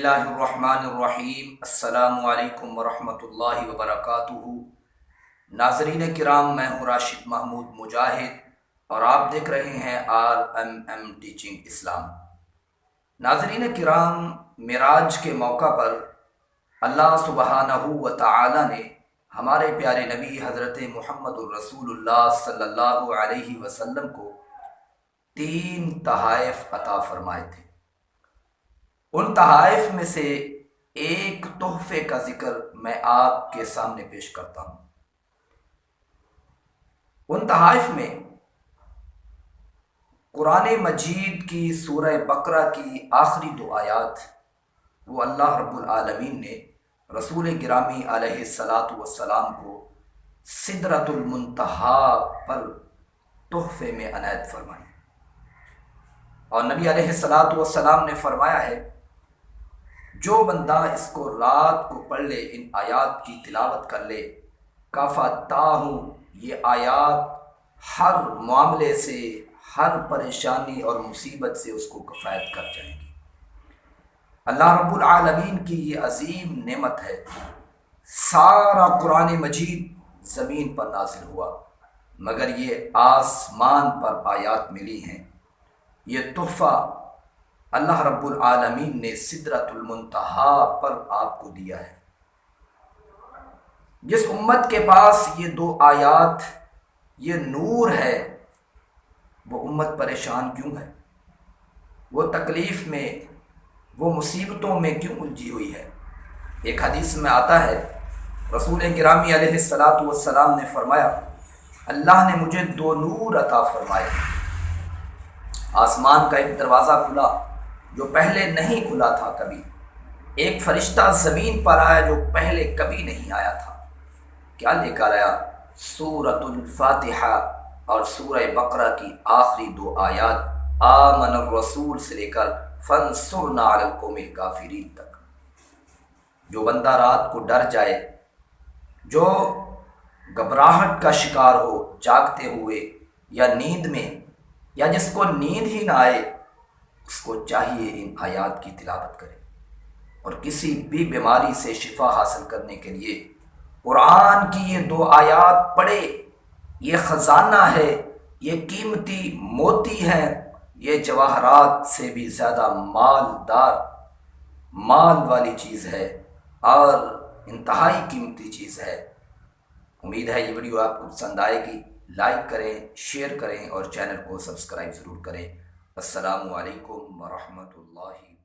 اللہ الرحمن الرحیم۔ السلام علیکم ورحمۃ اللہ وبرکاتہ۔ ناظرین کرام، میں ہوں راشد محمود مجاہد اور آپ دیکھ رہے ہیں RMM ٹیچنگ اسلام۔ ناظرین کرام، معراج کے موقع پر اللہ سبحانہ و تعالی نے ہمارے پیارے نبی حضرت محمد الرسول اللہ صلی اللہ علیہ وسلم کو 3 تحائف عطا فرمائے تھے۔ ان تحائف میں سے ایک تحفے کا ذکر میں آپ کے سامنے پیش کرتا ہوں۔ ان تحائف میں قرآن مجید کی سورہ بقرہ کی آخری 2 آیات وہ اللہ رب العالمین نے رسول گرامی علیہ السلام کو سدرۃ المنتہا پر تحفے میں عنایت فرمائی، اور نبی علیہ السلام نے فرمایا ہے جو بندہ اس کو رات کو پڑھ لے، ان آیات کی تلاوت کر لے، کافاتاہ، یہ آیات ہر معاملے سے، ہر پریشانی اور مصیبت سے اس کو کفایت کر جائیں گی۔ اللہ رب العالمین کی یہ عظیم نعمت ہے۔ سارا قرآن مجید زمین پر نازل ہوا، مگر یہ آسمان پر آیات ملی ہیں۔ یہ تحفہ اللہ رب العالمین نے سدرۃ المنتہا پر آپ کو دیا ہے۔ جس امت کے پاس یہ 2 آیات، یہ نور ہے، وہ امت پریشان کیوں ہے؟ وہ تکلیف میں، وہ مصیبتوں میں کیوں الجھی ہوئی ہے؟ ایک حدیث میں آتا ہے، رسول گرامی علیہ السلام نے فرمایا، اللہ نے مجھے 2 نور عطا فرمائے۔ آسمان کا ایک دروازہ کھلا جو پہلے نہیں کھلا تھا کبھی۔ ایک فرشتہ زمین پر آیا جو پہلے کبھی نہیں آیا تھا۔ کیا لے کر آیا؟ سورۃ الفاتحہ اور سورہ بقرہ کی آخری 2 آیات، آمن الرسول سے لے کر فانصرنا علی القوم الکافرین تک۔ جو بندہ رات کو ڈر جائے، جو گھبراہٹ کا شکار ہو جاگتے ہوئے یا نیند میں، یا جس کو نیند ہی نہ آئے، اس کو چاہیے ان آیات کی تلاوت کرے، اور کسی بھی بیماری سے شفا حاصل کرنے کے لیے قرآن کی یہ 2 آیات پڑھے۔ یہ خزانہ ہے، یہ قیمتی موتی ہے، یہ جواہرات سے بھی زیادہ مالدار، مال والی چیز ہے اور انتہائی قیمتی چیز ہے۔ امید ہے یہ ویڈیو آپ کو پسند آئے گی۔ لائک کریں، شیئر کریں اور چینل کو سبسکرائب ضرور کریں۔ السلام علیکم ورحمۃ اللہ۔